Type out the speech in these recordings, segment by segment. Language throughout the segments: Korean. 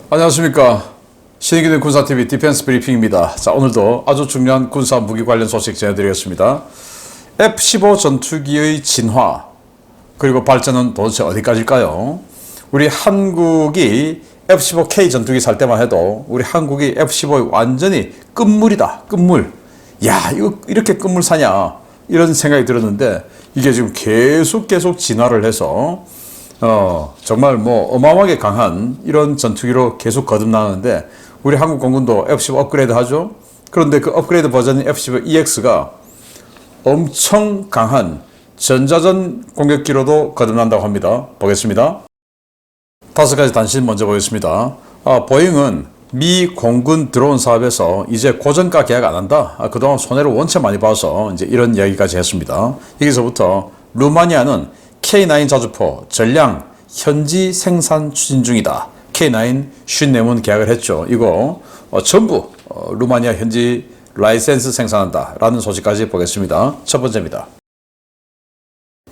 안녕하십니까. 신의기된 군사TV 디펜스 브리핑입니다. 자, 오늘도 아주 중요한 군사 무기 관련 소식 전해드리겠습니다. F-15 전투기의 진화 그리고 발전은 도대체 어디까지일까요? 우리 한국이 F-15K 전투기 살 때만 해도 우리 한국이 F-15의 완전히 끝물이다. 끝물. 야, 이거 이렇게 끝물 사냐 이런 생각이 들었는데 이게 지금 계속 진화를 해서 정말 뭐 어마어마하게 강한 이런 전투기로 계속 거듭나는데 우리 한국 공군도 F-15 업그레이드 하죠. 그런데 그 업그레이드 버전인 F-15EX가 엄청 강한 전자전 공격기로도 거듭난다고 합니다. 보겠습니다. 5가지 단신 먼저 보겠습니다. 보잉은 미 공군 드론 사업에서 이제 고정가 계약 안 한다. 그동안 손해를 원체 많이 봐서 이제 이런 이야기까지 했습니다. 여기서부터 루마니아는 K9 자주포 전량 현지 생산 추진 중이다. K9 54문 계약을 했죠. 이거 전부 루마니아 현지 라이센스 생산한다 라는 소식까지 보겠습니다. 첫 번째입니다.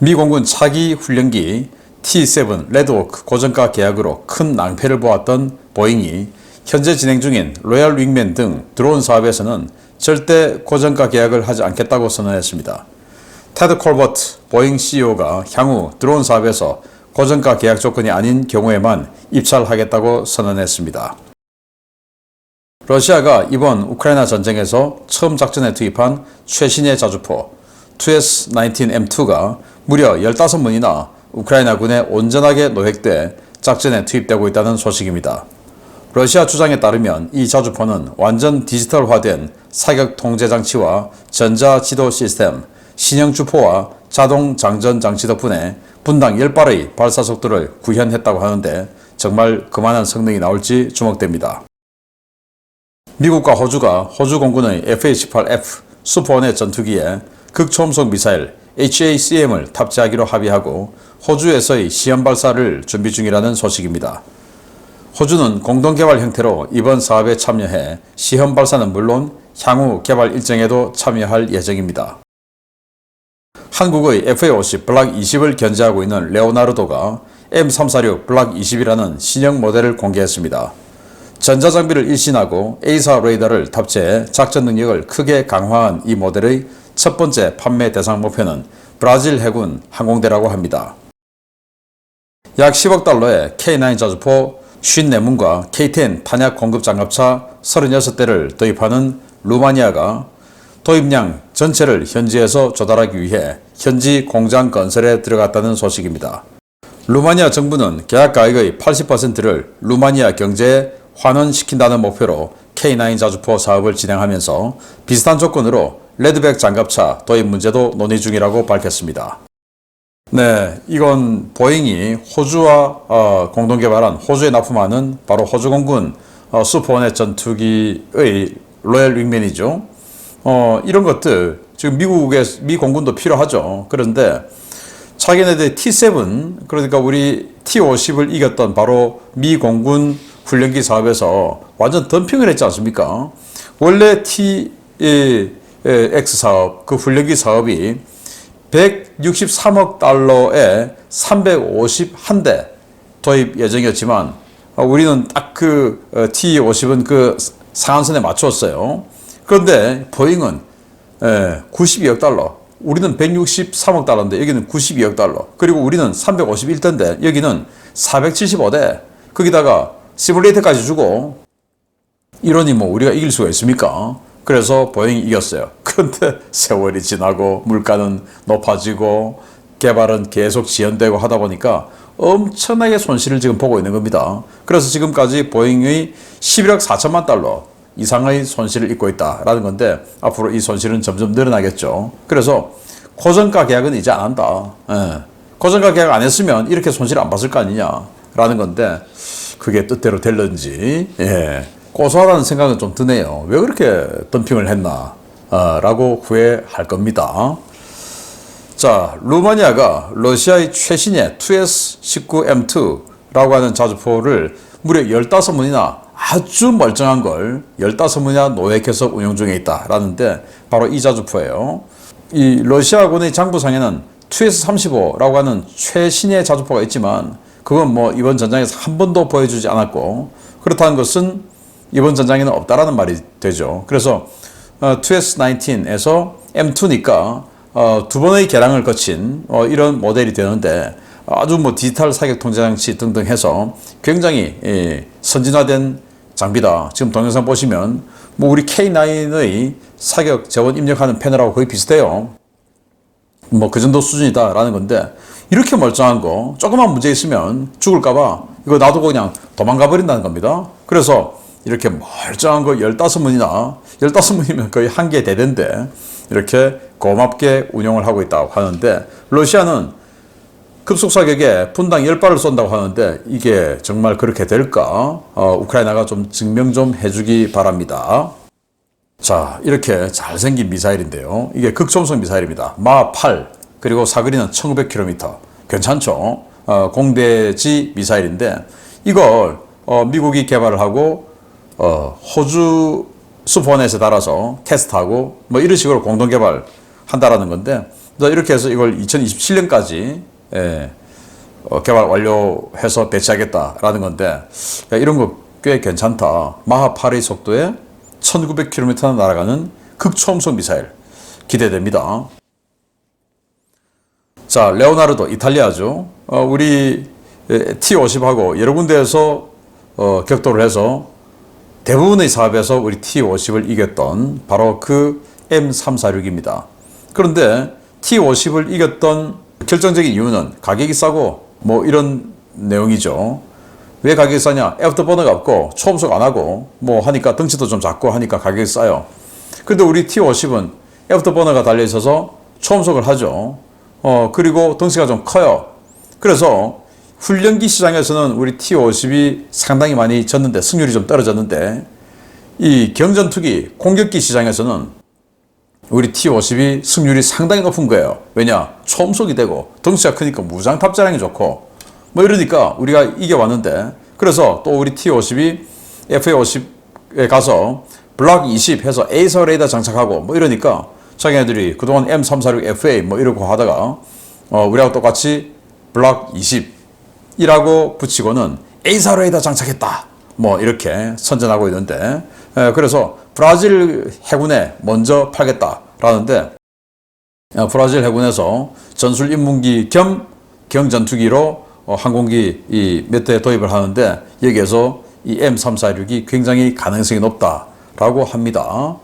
미 공군 차기 훈련기 T7 레드워크 고정가 계약으로 큰 낭패를 보았던 보잉이 현재 진행 중인 로얄 윙맨 등 드론 사업에서는 절대 고정가 계약을 하지 않겠다고 선언했습니다. 테드 콜버트 보잉 CEO가 향후 드론 사업에서 고정가 계약 조건이 아닌 경우에만 입찰하겠다고 선언했습니다. 러시아가 이번 우크라이나 전쟁에서 처음 작전에 투입한 최신의 자주포 2S-19M2가 무려 15문이나 우크라이나군에 온전하게 노획돼 작전에 투입되고 있다는 소식입니다. 러시아 주장에 따르면 이 자주포는 완전 디지털화된 사격 통제 장치와 전자 지도 시스템, 신형 주포와 자동 장전 장치 덕분에 분당 10발의 발사 속도를 구현했다고 하는데 정말 그만한 성능이 나올지 주목됩니다. 미국과 호주가 호주 공군의 FA-18F 슈퍼원의 전투기에 극초음속 미사일 HACM을 탑재하기로 합의하고 호주에서의 시험 발사를 준비 중이라는 소식입니다. 호주는 공동개발 형태로 이번 사업에 참여해 시험 발사는 물론 향후 개발 일정에도 참여할 예정입니다. 한국의 FA-50 블락 20을 견제하고 있는 레오나르도가 M346 블락 20이라는 신형 모델을 공개했습니다. 전자장비를 일신하고 A사 레이더를 탑재해 작전 능력을 크게 강화한 이 모델의 첫 번째 판매 대상 목표는 브라질 해군 항공대라고 합니다. 약 10억 달러의 K9 자주포 54문과 K10 탄약 공급 장갑차 36대를 도입하는 루마니아가 도입량 전체를 현지에서 조달하기 위해 현지 공장 건설에 들어갔다는 소식입니다. 루마니아 정부는 계약 가액의 80%를 루마니아 경제에 환원시킨다는 목표로 K9 자주포 사업을 진행하면서 비슷한 조건으로 레드백 장갑차 도입 문제도 논의 중이라고 밝혔습니다. 네, 이건 보잉이 호주와 공동 개발한 호주에 납품하는 바로 호주 공군 슈퍼원의 전투기의 로얄 윙맨이죠. 이런 것들 지금 미 공군도 필요하죠. 그런데 자기네들 T7 그러니까 우리 T50을 이겼던 바로 미 공군 훈련기 사업에서 완전 덤핑을 했지 않습니까? 원래 TX 사업 그 훈련기 사업이 163억 달러에 351대 도입 예정이었지만 우리는 딱 그 T50은 그 상한선에 맞췄어요. 그런데 보잉은 92억 달러, 우리는 163억 달러인데 여기는 92억 달러, 그리고 우리는 351대인데 여기는 475대, 거기다가 시뮬레이터까지 주고 이러니 뭐 우리가 이길 수가 있습니까? 그래서 보잉이 이겼어요. 그런데 세월이 지나고 물가는 높아지고 개발은 계속 지연되고 하다 보니까 엄청나게 손실을 지금 보고 있는 겁니다. 그래서 지금까지 보잉의 11억 4천만 달러 이상의 손실을 입고 있다라는 건데 앞으로 이 손실은 점점 늘어나겠죠. 그래서 고정가 계약은 이제 안 한다. 고정가 계약 안 했으면 이렇게 손실 안 봤을 거 아니냐라는 건데 그게 뜻대로 될런지 고소하다는 생각은 좀 드네요. 왜 그렇게 덤핑을 했나 라고 후회할 겁니다. 자, 루마니아가 러시아의 최신의 2S-19M2라고 하는 자주포를 무려 15문이나 아주 멀쩡한 걸 15문이나 노획해서 운용 중에 있다라는데 바로 이 자주포예요. 이 러시아군의 장부상에는 2S-35라고 하는 최신의 자주포가 있지만 그건 뭐 이번 전장에서 한 번도 보여주지 않았고 그렇다는 것은 이번 전장에는 없다라는 말이 되죠. 그래서 2S19에서 M2니까 두 번의 개량을 거친 이런 모델이 되는데 아주 뭐 디지털 사격 통제 장치 등등 해서 굉장히 선진화된 장비다. 지금 동영상 보시면 뭐 우리 K9의 사격 재원 입력하는 패널하고 거의 비슷해요. 뭐 그 정도 수준이다라는 건데 이렇게 멀쩡한 거 조그만 문제 있으면 죽을까봐 이거 놔두고 그냥 도망가 버린다는 겁니다. 그래서 이렇게 멀쩡한 거 15문이나 15문이면 거의 한 개 대대인데 이렇게 고맙게 운용을 하고 있다고 하는데 러시아는 급속사격에 분당 10발을 쏜다고 하는데 이게 정말 그렇게 될까? 우크라이나가 좀 증명 좀 해주기 바랍니다. 자, 이렇게 잘생긴 미사일인데요. 이게 극초음속 미사일입니다. 마8 그리고 사거리는 1900km. 괜찮죠? 공대지 미사일인데 이걸 미국이 개발을 하고 호주 수포넷에 달아서 테스트하고 뭐 이런 식으로 공동 개발한다라는 건데 이렇게 해서 이걸 2027년까지 개발 완료해서 배치하겠다라는 건데 이런 거 꽤 괜찮다. 마하 8의 속도에 1900km나 날아가는 극초음속 미사일 기대됩니다. 자, 레오나르도 이탈리아죠. 우리 T-50하고 여러 군데에서 격돌을 해서 대부분의 사업에서 우리 T-50을 이겼던 바로 그 M346입니다. 그런데 T-50을 이겼던 결정적인 이유는 가격이 싸고 뭐 이런 내용이죠. 왜 가격이 싸냐? 애프터버너가 없고 초음속 안 하고 뭐 하니까 덩치도 좀 작고 하니까 가격이 싸요. 근데 우리 T-50은 애프터버너가 달려있어서 초음속을 하죠. 그리고 덩치가 좀 커요. 그래서 훈련기 시장에서는 우리 T-50이 상당히 많이 졌는데 승률이 좀 떨어졌는데 이 경전투기 공격기 시장에서는 우리 T-50이 승률이 상당히 높은 거예요. 왜냐? 초음속이 되고 덩치가 크니까 무장 탑재량이 좋고 뭐 이러니까 우리가 이겨왔는데 그래서 또 우리 T-50이 FA-50에 가서 블락 20 해서 에이서 레이더 장착하고 뭐 이러니까 자기네들이 그동안 M346FA 뭐 이러고 하다가 우리하고 똑같이 블락 20이라고 붙이고는 에이서 레이더 장착했다 뭐 이렇게 선전하고 있는데 그래서 브라질 해군에 먼저 팔겠다라는데 브라질 해군에서 전술 인문기 겸 경전투기로 항공기 몇 대 도입을 하는데 여기에서 이 M346이 굉장히 가능성이 높다라고 합니다.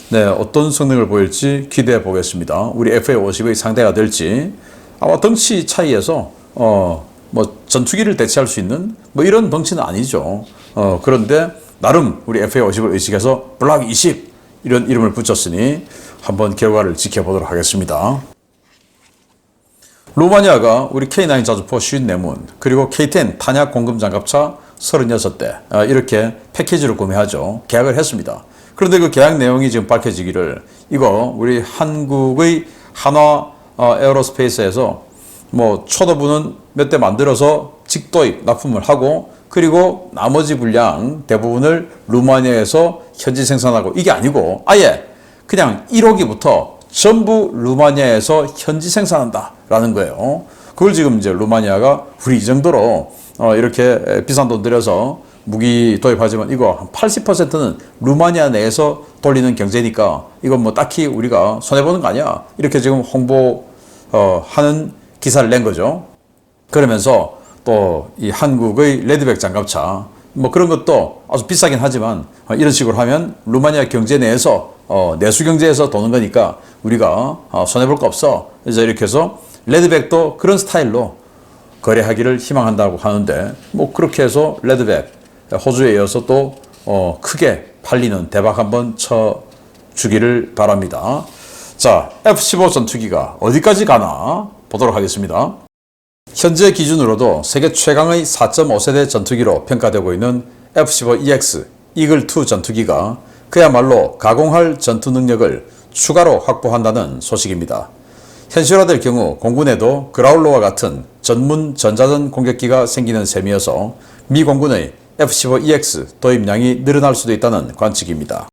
네, 어떤 성능을 보일지 기대해 보겠습니다. 우리 FA-50의 상대가 될지 아마 덩치 차이에서 뭐 전투기를 대체할 수 있는 뭐 이런 덩치는 아니죠. 그런데 나름 우리 FA-50을 의식해서 블락 20 이런 이름을 붙였으니 한번 결과를 지켜보도록 하겠습니다. 루마니아가 우리 K9 자주포 54문 그리고 K10 탄약 공급 장갑차 36대 이렇게 패키지로 구매하죠. 계약을 했습니다. 그런데 그 계약 내용이 지금 밝혀지기를 이거 우리 한국의 한화 에어로스페이스에서 뭐 초도부는 몇 대 만들어서 직도입 납품을 하고 그리고 나머지 분량 대부분을 루마니아에서 현지 생산하고 이게 아니고 아예 그냥 1호기부터 전부 루마니아에서 현지 생산한다라는 거예요. 그걸 지금 이제 루마니아가 우리 이 정도로 이렇게 비싼 돈 들여서 무기 도입하지만 이거 한 80%는 루마니아 내에서 돌리는 경제니까 이건 뭐 딱히 우리가 손해보는 거 아니야. 이렇게 지금 하는 기사를 낸 거죠. 그러면서 또 이 한국의 레드백 장갑차 뭐 그런 것도 아주 비싸긴 하지만 이런 식으로 하면 루마니아 경제 내에서 내수 경제에서 도는 거니까 우리가 손해볼 거 없어. 그래서 이렇게 해서 레드백도 그런 스타일로 거래하기를 희망한다고 하는데 뭐 그렇게 해서 레드백 호주에 이어서 또 크게 팔리는 대박 한번 쳐주기를 바랍니다. 자, F-15 전투기가 어디까지 가나 보도록 하겠습니다. 현재 기준으로도 세계 최강의 4.5세대 전투기로 평가되고 있는 F-15EX 이글2 전투기가 그야말로 가공할 전투 능력을 추가로 확보한다는 소식입니다. 현실화될 경우 공군에도 그라울러와 같은 전문 전자전 공격기가 생기는 셈이어서 미 공군의 F-15EX 도입량이 늘어날 수도 있다는 관측입니다.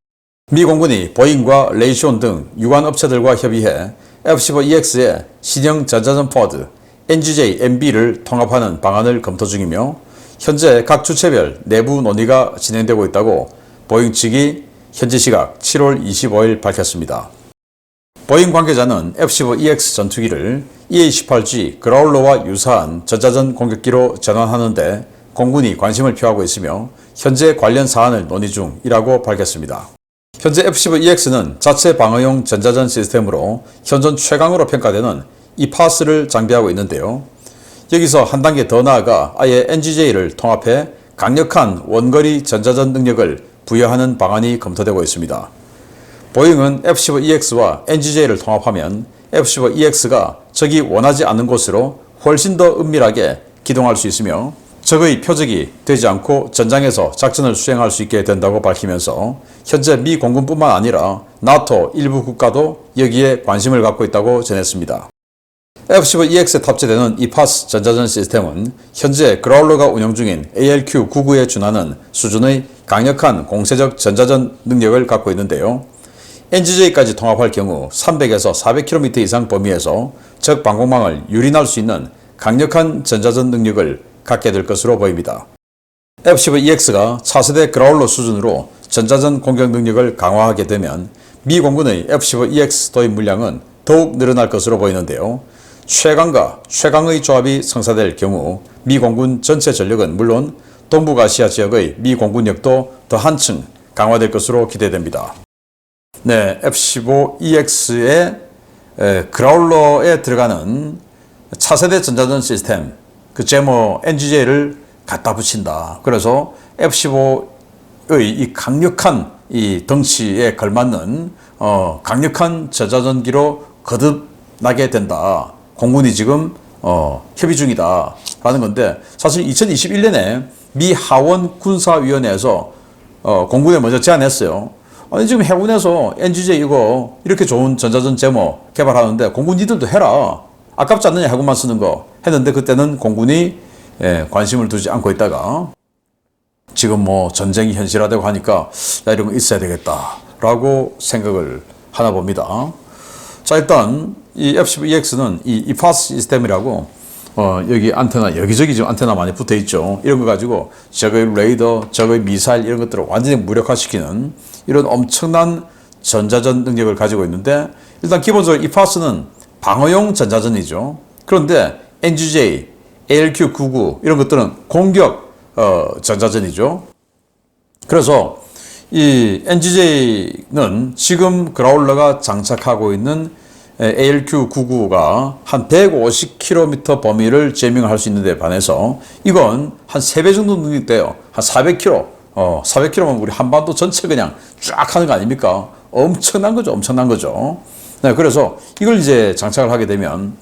미 공군이 보잉과 레이시온 등 유관 업체들과 협의해 F-15EX의 신형 전자전 포워드 NGJ-MB를 통합하는 방안을 검토 중이며 현재 각 주체별 내부 논의가 진행되고 있다고 보잉 측이 현지 시각 7월 25일 밝혔습니다. 보잉 관계자는 F-15EX 전투기를 EA-18G 그라울러와 유사한 전자전 공격기로 전환하는데 공군이 관심을 표하고 있으며 현재 관련 사안을 논의 중이라고 밝혔습니다. 현재 F-15EX는 자체 방어용 전자전 시스템으로 현존 최강으로 평가되는 이파스를 장비하고 있는데요. 여기서 한 단계 더 나아가 아예 NGJ를 통합해 강력한 원거리 전자전 능력을 부여하는 방안이 검토되고 있습니다. 보잉은 F-15EX와 NGJ를 통합하면 F-15EX가 적이 원하지 않는 곳으로 훨씬 더 은밀하게 기동할 수 있으며 적의 표적이 되지 않고 전장에서 작전을 수행할 수 있게 된다고 밝히면서 현재 미 공군뿐만 아니라 나토 일부 국가도 여기에 관심을 갖고 있다고 전했습니다. F-15EX에 탑재되는 이파스 전자전 시스템은 현재 그라울러가 운영 중인 ALQ-99에 준하는 수준의 강력한 공세적 전자전 능력을 갖고 있는데요. NGJ까지 통합할 경우 300에서 400km 이상 범위에서 적 방공망을 유린할 수 있는 강력한 전자전 능력을 갖게 될 것으로 보입니다. F-15EX가 차세대 그라울러 수준으로 전자전 공격 능력을 강화하게 되면 미 공군의 F-15EX 도입 물량은 더욱 늘어날 것으로 보이는데요. 최강과 최강의 조합이 성사될 경우 미 공군 전체 전력은 물론 동북아시아 지역의 미 공군력도 더 한층 강화될 것으로 기대됩니다. 네, F-15EX의 그라울러에 들어가는 차세대 전자전 시스템, 그 제모 NGJ를 갖다 붙인다. 그래서 F-15의 이 강력한 이 덩치에 걸맞는 강력한 전자전기로 거듭나게 된다. 공군이 지금 협의 중이다 라는 건데, 사실 2021년에 미 하원 군사위원회에서 공군에 먼저 제안했어요. 아니 지금 해군에서 NGJ 이거 이렇게 좋은 전자전 제모 개발하는데 공군 니들도 해라. 아깝지 않느냐 해군만 쓰는 거 했는데, 그때는 공군이 관심을 두지 않고 있다가 지금 뭐 전쟁이 현실화되고 하니까 야, 이런 거 있어야 되겠다 라고 생각을 하나 봅니다. 자, 일단 이 F-15EX는 이 이파스 시스템이라고 여기 안테나, 여기저기 지금 안테나 많이 붙어 있죠. 이런 거 가지고 적의 레이더, 적의 미사일 이런 것들을 완전히 무력화시키는 이런 엄청난 전자전 능력을 가지고 있는데, 일단 기본적으로 이파스는 방어용 전자전이죠. 그런데 NGJ, ALQ-99 이런 것들은 공격 전자전이죠. 그래서 이 NGJ는 지금 그라울러가 장착하고 있는 ALQ-99가 한 150km 범위를 제밍할 수 있는데 반해서 이건 한 3배 정도 능력돼요. 한 400km. 400km면 우리 한반도 전체 그냥 쫙 하는 거 아닙니까? 엄청난 거죠. 엄청난 거죠. 네, 그래서 이걸 이제 장착을 하게 되면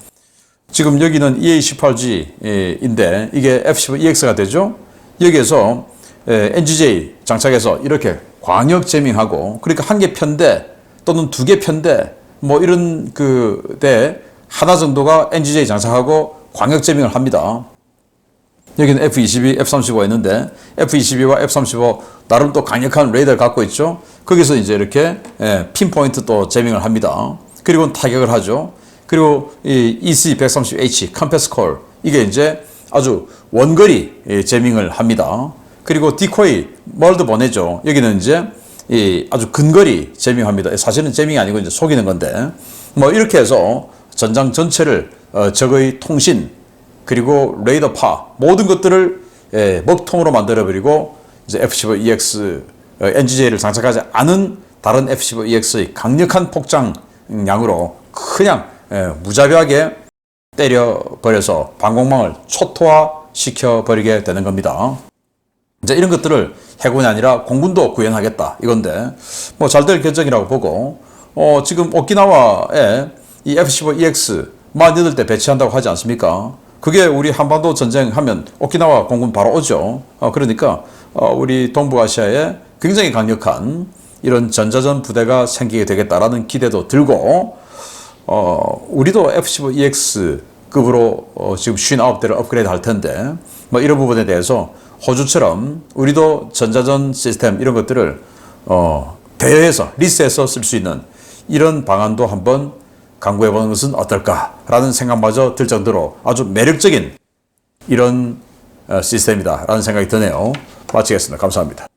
지금 여기는 EA-18G인데 이게 F-15EX가 되죠. 여기에서 NGJ 장착해서 이렇게 광역 제밍하고, 그러니까 한 개 편대 또는 2개 편대 뭐 이런 대 하나 정도가 NGJ 장착하고 광역 제밍을 합니다. 여기는 F-22, F-35가 있는데 F-22와 F-35 나름 또 강력한 레이더를 갖고 있죠. 거기서 이제 이렇게 핀포인트 또 제밍을 합니다. 그리고 타격을 하죠. 그리고 이 EC-130H 컴패스 콜, 이게 이제 아주 원거리 제밍을 합니다. 그리고 디코이 멀더 보내죠. 여기는 이제 아주 근거리 제밍합니다. 사실은 제밍이 아니고 이제 속이는 건데, 뭐 이렇게 해서 전장 전체를 적의 통신 그리고 레이더파 모든 것들을 먹통으로 만들어버리고, 이제 F-15EX NGJ를 장착하지 않은 다른 F-15EX의 강력한 폭장량으로 그냥 무자비하게 때려버려서 방공망을 초토화시켜버리게 되는 겁니다. 이제 이런 것들을 해군이 아니라 공군도 구현하겠다 이건데, 뭐 잘 될 결정이라고 보고, 지금 오키나와에 이 F-15EX 48대 배치한다고 하지 않습니까? 그게 우리 한반도 전쟁하면 오키나와 공군 바로 오죠. 그러니까 우리 동북아시아에 굉장히 강력한 이런 전자전 부대가 생기게 되겠다라는 기대도 들고, 우리도 F-15EX급으로 지금 59대를 업그레이드 할 텐데, 뭐 이런 부분에 대해서 호주처럼 우리도 전자전 시스템 이런 것들을 대여해서 리스해서 쓸 수 있는 이런 방안도 한번 강구해 보는 것은 어떨까라는 생각마저 들 정도로 아주 매력적인 이런 시스템이다라는 생각이 드네요. 마치겠습니다. 감사합니다.